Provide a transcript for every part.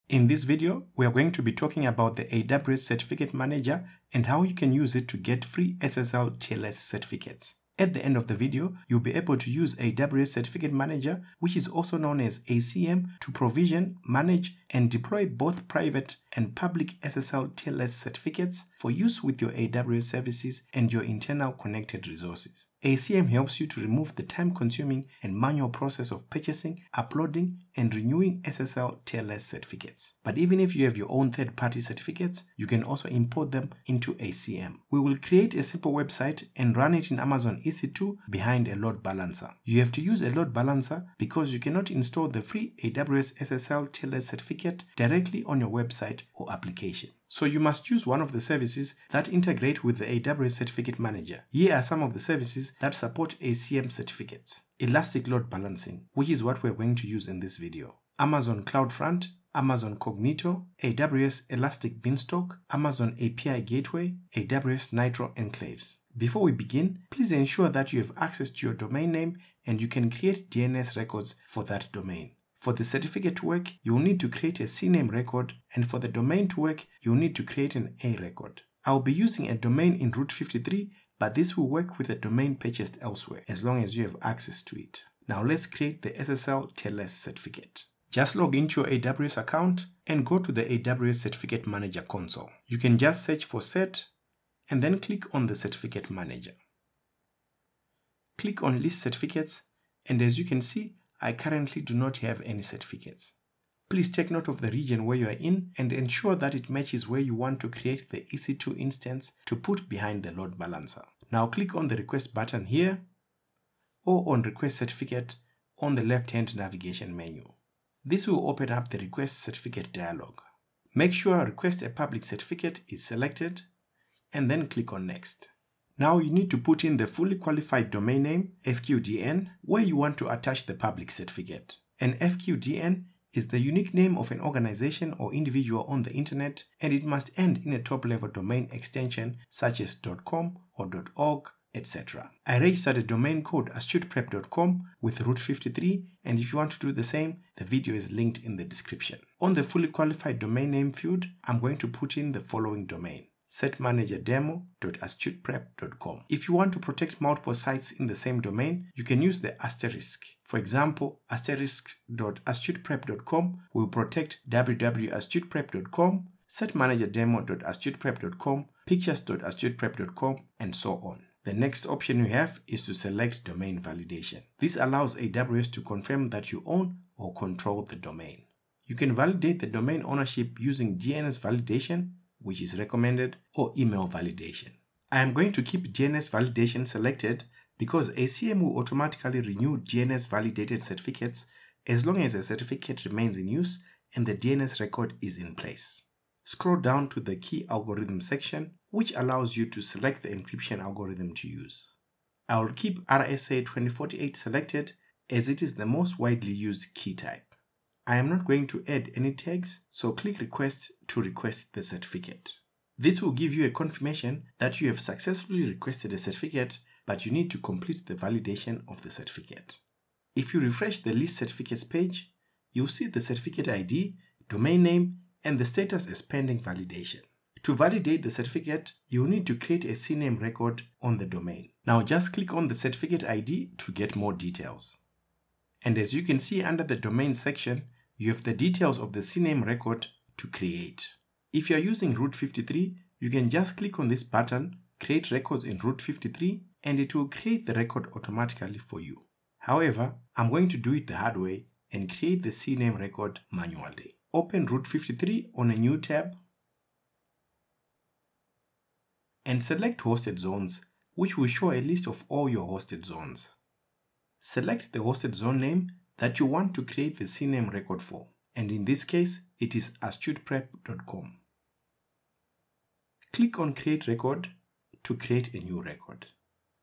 In this video, we are going to be talking about the AWS Certificate Manager and how you can use it to get free SSL TLS certificates. At the end of the video, you'll be able to use AWS Certificate Manager, which is also known as ACM, to provision, manage, and deploy both private and public SSL TLS certificates for use with your AWS services and your internal connected resources. ACM helps you to remove the time-consuming and manual process of purchasing, uploading, and renewing SSL TLS certificates. But even if you have your own third-party certificates, you can also import them into ACM. We will create a simple website and run it in Amazon EC2 behind a load balancer. You have to use a load balancer because you cannot install the free AWS SSL TLS certificate directly on your website or application. So you must use one of the services that integrate with the AWS Certificate Manager. Here are some of the services that support ACM certificates. Elastic Load Balancing, which is what we're going to use in this video. Amazon CloudFront, Amazon Cognito, AWS Elastic Beanstalk, Amazon API Gateway, AWS Nitro Enclaves. Before we begin, please ensure that you have access to your domain name and you can create DNS records for that domain. For the certificate to work, you'll need to create a CNAME record, and for the domain to work, you'll need to create an A record. I'll be using a domain in Route 53, but this will work with a domain purchased elsewhere, as long as you have access to it. Now let's create the SSL TLS certificate. Just log into your AWS account and go to the AWS Certificate Manager console. You can just search for CERT and then click on the Certificate Manager. Click on List Certificates, and as you can see, I currently do not have any certificates. Please take note of the region where you are in and ensure that it matches where you want to create the EC2 instance to put behind the load balancer. Now click on the Request button here or on Request Certificate on the left-hand navigation menu. This will open up the Request Certificate dialog. Make sure Request a Public Certificate is selected and then click on Next. Now you need to put in the fully qualified domain name, FQDN, where you want to attach the public certificate. An FQDN is the unique name of an organization or individual on the internet, and it must end in a top-level domain extension such as .com or .org, etc. I registered a domain code astuteprep.com with Route 53, and if you want to do the same, the video is linked in the description. On the fully qualified domain name field, I'm going to put in the following domain: setmanagerdemo.astuteprep.com. If you want to protect multiple sites in the same domain, you can use the asterisk. For example, asterisk.astuteprep.com will protect www.astuteprep.com, setmanagerdemo.astuteprep.com, pictures.astuteprep.com, and so on. The next option you have is to select domain validation. This allows AWS to confirm that you own or control the domain. You can validate the domain ownership using DNS Validation, which is recommended, or email validation. I am going to keep DNS validation selected because ACM will automatically renew DNS validated certificates as long as a certificate remains in use and the DNS record is in place. Scroll down to the key algorithm section, which allows you to select the encryption algorithm to use. I will keep RSA 2048 selected as it is the most widely used key type. I am not going to add any tags, so click Request to request the certificate. This will give you a confirmation that you have successfully requested a certificate, but you need to complete the validation of the certificate. If you refresh the List Certificates page, you'll see the certificate ID, domain name, and the status as pending validation. To validate the certificate, you will need to create a CNAME record on the domain. Now just click on the certificate ID to get more details. And as you can see under the domain section, you have the details of the CNAME record to create. If you are using Route 53, you can just click on this button, Create Records in Route 53, and it will create the record automatically for you. However, I'm going to do it the hard way and create the CNAME record manually. Open Route 53 on a new tab and select Hosted Zones, which will show a list of all your hosted zones. Select the hosted zone name that you want to create the CNAME record for, and in this case, it is astuteprep.com. Click on Create Record to create a new record.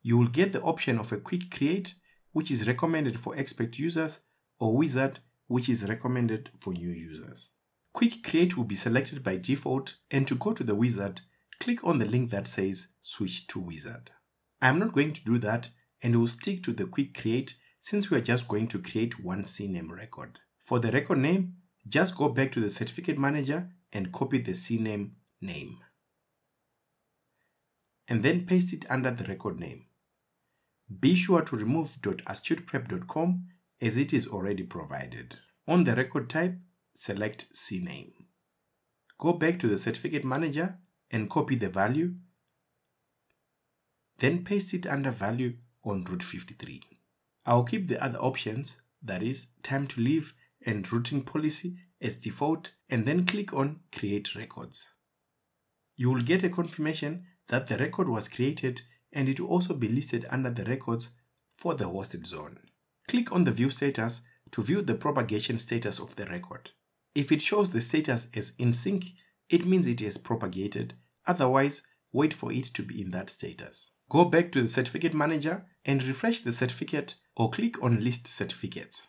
You will get the option of a Quick Create, which is recommended for expert users, or Wizard, which is recommended for new users. Quick Create will be selected by default, and to go to the Wizard, click on the link that says Switch to Wizard. I am not going to do that, and will stick to the Quick Create since we are just going to create one CNAME record. For the record name, just go back to the Certificate Manager and copy the CNAME name. And then paste it under the record name. Be sure to remove .astuteprep.com as it is already provided. On the record type, select CNAME. Go back to the Certificate Manager and copy the value. Then paste it under value on route 53. I'll keep the other options, that is time to leave and routing policy, as default, and then click on Create Records. You will get a confirmation that the record was created, and it will also be listed under the records for the hosted zone. Click on the View Status to view the propagation status of the record. If it shows the status as in sync, it means it is propagated. Otherwise, wait for it to be in that status. Go back to the Certificate Manager and refresh the certificate or click on List Certificates.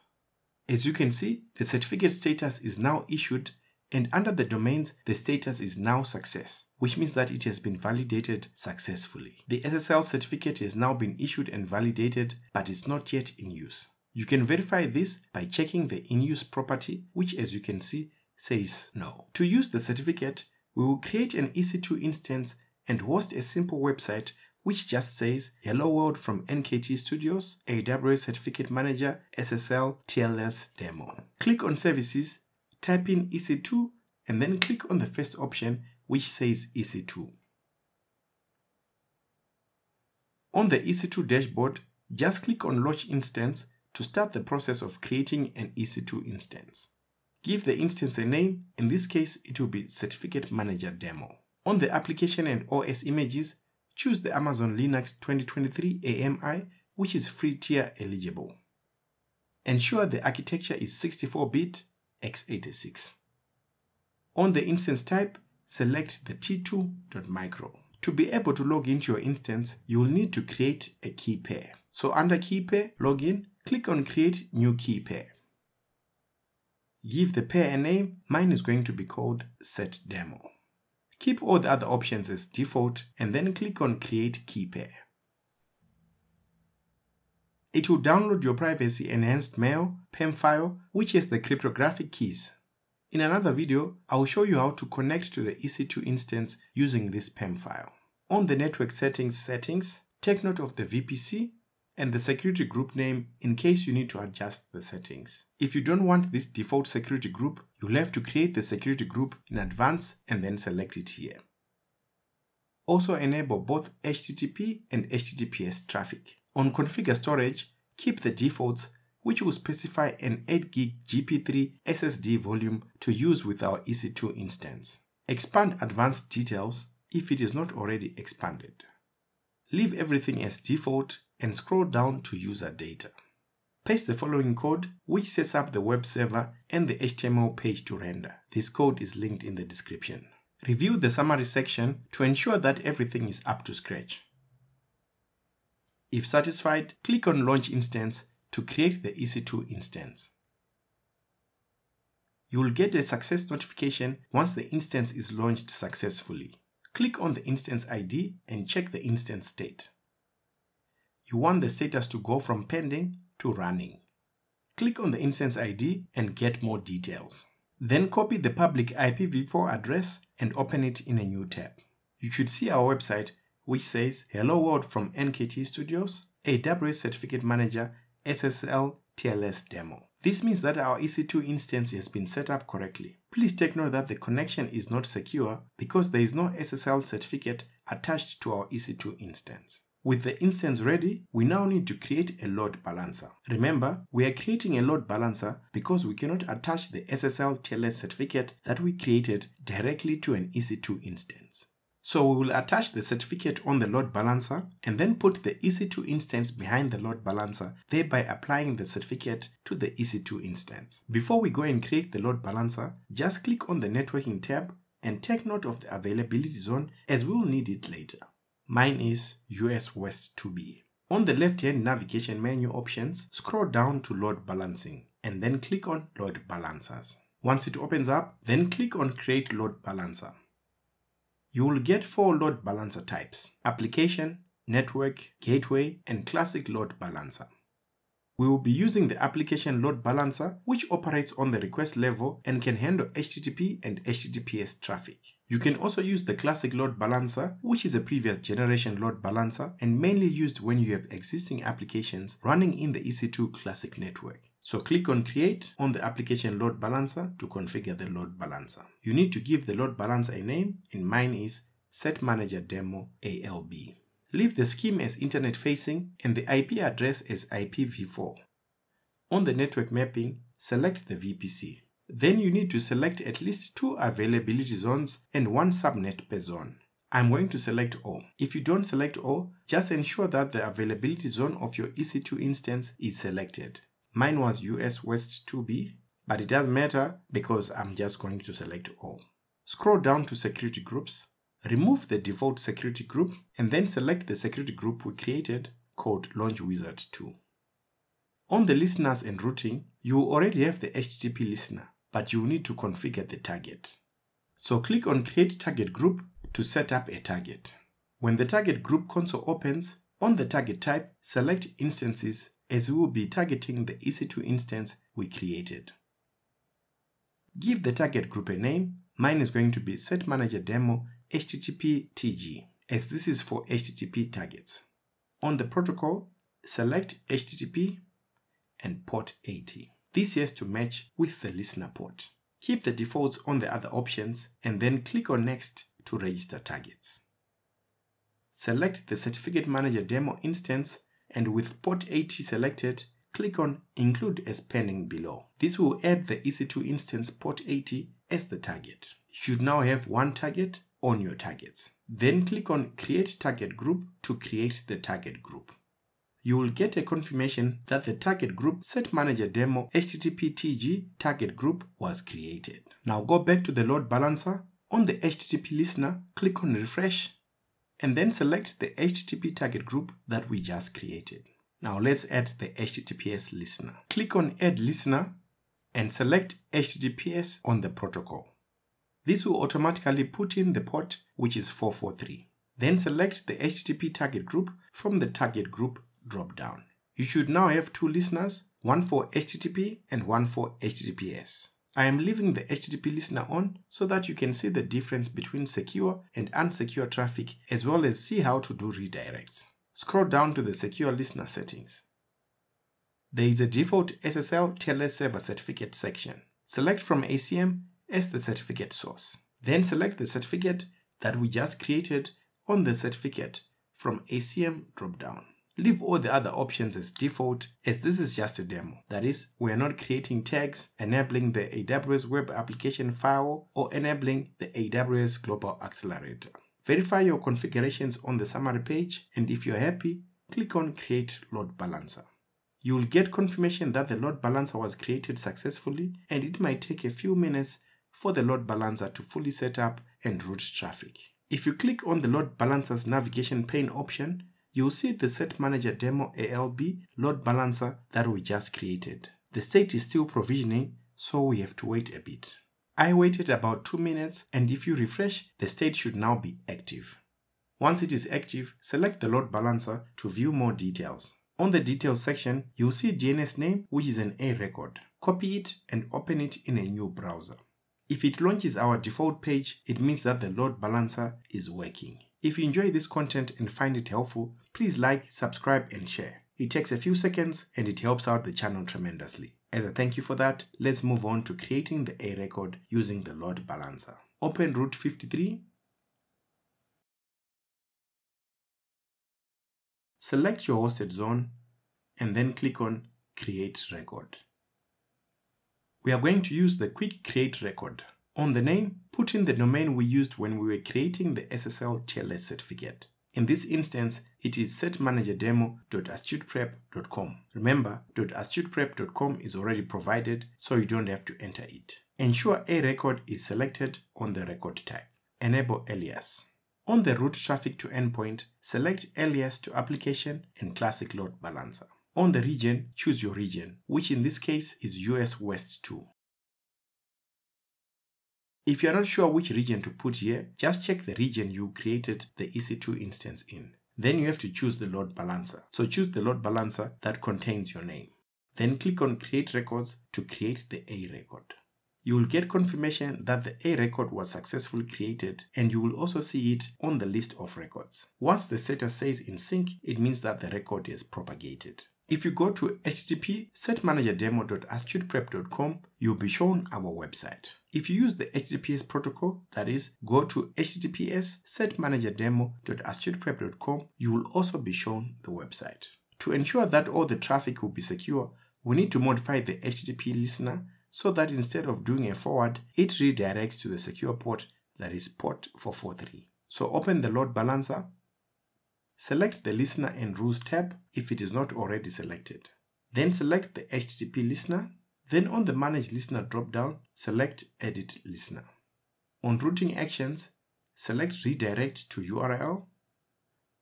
As you can see, the certificate status is now issued, and under the domains, the status is now success, which means that it has been validated successfully. The SSL certificate has now been issued and validated, but is not yet in use. You can verify this by checking the in-use property, which as you can see, says no. To use the certificate, we will create an EC2 instance and host a simple website which just says Hello World from NKT Studios, AWS Certificate Manager, SSL TLS demo. Click on Services, type in EC2, and then click on the first option which says EC2. On the EC2 dashboard, just click on Launch Instance to start the process of creating an EC2 instance. Give the instance a name, in this case it will be Certificate Manager Demo. On the application and OS images, choose the Amazon Linux 2023 AMI, which is free tier eligible. Ensure the architecture is 64-bit x86. On the instance type, select the T2.micro. To be able to log into your instance, you will need to create a key pair. So under key pair, login, click on Create New Key Pair. Give the pair a name. Mine is going to be called Set Demo. Keep all the other options as default and then click on Create Key Pair. It will download your privacy enhanced mail, PEM file, which has the cryptographic keys. In another video, I will show you how to connect to the EC2 instance using this PEM file. On the network settings, take note of the VPC and the security group name in case you need to adjust the settings. If you don't want this default security group, you'll have to create the security group in advance and then select it here. Also enable both HTTP and HTTPS traffic. On configure storage, keep the defaults, which will specify an 8GB GP3 SSD volume to use with our EC2 instance. Expand advanced details if it is not already expanded. Leave everything as default and scroll down to user data. Paste the following code, which sets up the web server and the HTML page to render. This code is linked in the description. Review the summary section to ensure that everything is up to scratch. If satisfied, click on Launch Instance to create the EC2 instance. You will get a success notification once the instance is launched successfully. Click on the instance ID and check the instance state. You want the status to go from pending to running. Click on the instance ID and get more details. Then copy the public IPv4 address and open it in a new tab. You should see our website which says Hello World from NKT Studios, AWS Certificate Manager, SSL TLS demo. This means that our EC2 instance has been set up correctly. Please take note that the connection is not secure because there is no SSL certificate attached to our EC2 instance. With the instance ready, we now need to create a load balancer. Remember, we are creating a load balancer because we cannot attach the SSL TLS certificate that we created directly to an EC2 instance. So we will attach the certificate on the load balancer and then put the EC2 instance behind the load balancer, thereby applying the certificate to the EC2 instance. Before we go and create the load balancer, just click on the networking tab and take note of the availability zone as we will need it later. Mine is US West 2B. On the left-hand navigation menu options, scroll down to Load Balancing and then click on Load Balancers. Once it opens up, then click on Create Load Balancer. You will get 4 load balancer types: Application, Network, Gateway, and Classic Load Balancer. We will be using the application load balancer, which operates on the request level and can handle HTTP and HTTPS traffic. You can also use the classic load balancer, which is a previous generation load balancer and mainly used when you have existing applications running in the EC2 classic network. So click on Create on the application load balancer to configure the load balancer. You need to give the load balancer a name, and mine is Set Manager Demo ALB. Leave the scheme as internet facing and the IP address as IPv4. On the network mapping, select the VPC. Then you need to select at least 2 availability zones and 1 subnet per zone. I'm going to select all. If you don't select all, just ensure that the availability zone of your EC2 instance is selected. Mine was US West 2B, but it doesn't matter because I'm just going to select all. Scroll down to security groups. Remove the default security group and then select the security group we created called Launch Wizard 2. On the listeners and routing, you already have the HTTP listener, but you will need to configure the target. So click on Create Target Group to set up a target. When the target group console opens, on the target type, select Instances as we will be targeting the EC2 instance we created. Give the target group a name. Mine is going to be Set Manager Demo HTTP TG, as this is for HTTP targets. On the protocol, select HTTP and port 80. This has to match with the listener port. Keep the defaults on the other options and then click on Next to register targets. Select the Certificate Manager Demo instance and with port 80 selected, click on Include as pending below. This will add the EC2 instance port 80 as the target. You should now have 1 target on your targets. Then click on Create Target Group to create the target group. You will get a confirmation that the target group Set Manager Demo HTTP TG target group was created. Now go back to the load balancer. On the HTTP listener, click on Refresh and then select the HTTP target group that we just created. Now let's add the HTTPS listener. Click on Add Listener and select HTTPS on the protocol. This will automatically put in the port, which is 443. Then select the HTTP target group from the target group drop-down. You should now have 2 listeners, one for HTTP and one for HTTPS. I am leaving the HTTP listener on so that you can see the difference between secure and unsecure traffic, as well as see how to do redirects. Scroll down to the secure listener settings. There is a default SSL TLS server certificate section. Select from ACM as the certificate source. Then select the certificate that we just created on the certificate from ACM dropdown. Leave all the other options as default, as this is just a demo. That is, we are not creating tags, enabling the AWS Web Application Firewall, or enabling the AWS Global Accelerator. Verify your configurations on the summary page, and if you're happy, click on Create Load Balancer. You will get confirmation that the load balancer was created successfully, and it might take a few minutes for the load balancer to fully set up and route traffic. If you click on the load balancer's navigation pane option, you'll see the Set Manager Demo ALB load balancer that we just created. The state is still provisioning, so we have to wait a bit. I waited about 2 minutes, and if you refresh, the state should now be active. Once it is active, select the load balancer to view more details. On the details section, you'll see DNS name, which is an A record. Copy it and open it in a new browser. If it launches our default page, it means that the load balancer is working. If you enjoy this content and find it helpful, please like, subscribe and share. It takes a few seconds and it helps out the channel tremendously. As a thank you for that, let's move on to creating the A record using the load balancer. Open Route 53. Select your hosted zone and then click on Create Record. We are going to use the Quick Create Record. On the name, put in the domain we used when we were creating the SSL TLS certificate. In this instance, it is setmanagerdemo.astuteprep.com. Remember, .astuteprep.com is already provided, so you don't have to enter it. Ensure a record is selected on the record type. Enable alias. On the route traffic to endpoint, select alias to application and classic load balancer. On the region, choose your region, which in this case is US West 2. If you are not sure which region to put here, just check the region you created the EC2 instance in. Then you have to choose the load balancer. So choose the load balancer that contains your name. Then click on Create Records to create the A record. You will get confirmation that the A record was successfully created, and you will also see it on the list of records. Once the status says in sync, it means that the record is propagated. If you go to http://setmanagerdemo.astuteprep.com, you'll be shown our website. If you use the HTTPS protocol, that is, go to https://setmanagerdemo.astuteprep.com, you will also be shown the website. To ensure that all the traffic will be secure, we need to modify the HTTP listener so that instead of doing a forward, it redirects to the secure port, that is port 443. So open the Load Balancer. Select the Listener and Rules tab if it is not already selected. Then select the HTTP listener. Then on the Manage Listener drop-down, select Edit Listener. On Routing Actions, select Redirect to URL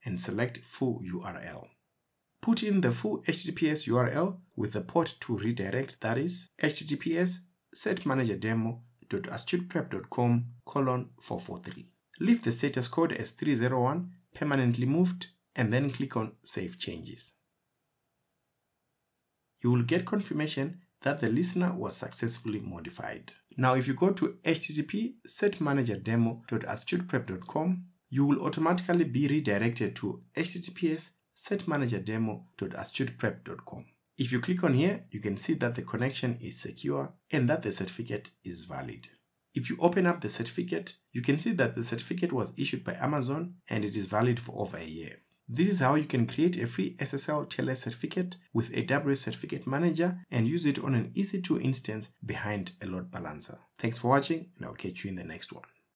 and select Full URL. Put in the full HTTPS URL with the port to redirect, that is https://setmanagerdemo.astuteprep.com:443. Leave the status code as 301 permanently moved and then click on Save Changes. You will get confirmation that the listener was successfully modified. Now if you go to http://setmanagerdemo.astuteprep.com, you will automatically be redirected to https://setmanagerdemo.astuteprep.com. If you click on here, you can see that the connection is secure and that the certificate is valid. If you open up the certificate, you can see that the certificate was issued by Amazon and it is valid for over a year. This is how you can create a free SSL TLS certificate with AWS Certificate Manager and use it on an EC2 instance behind a load balancer. Thanks for watching, and I'll catch you in the next one.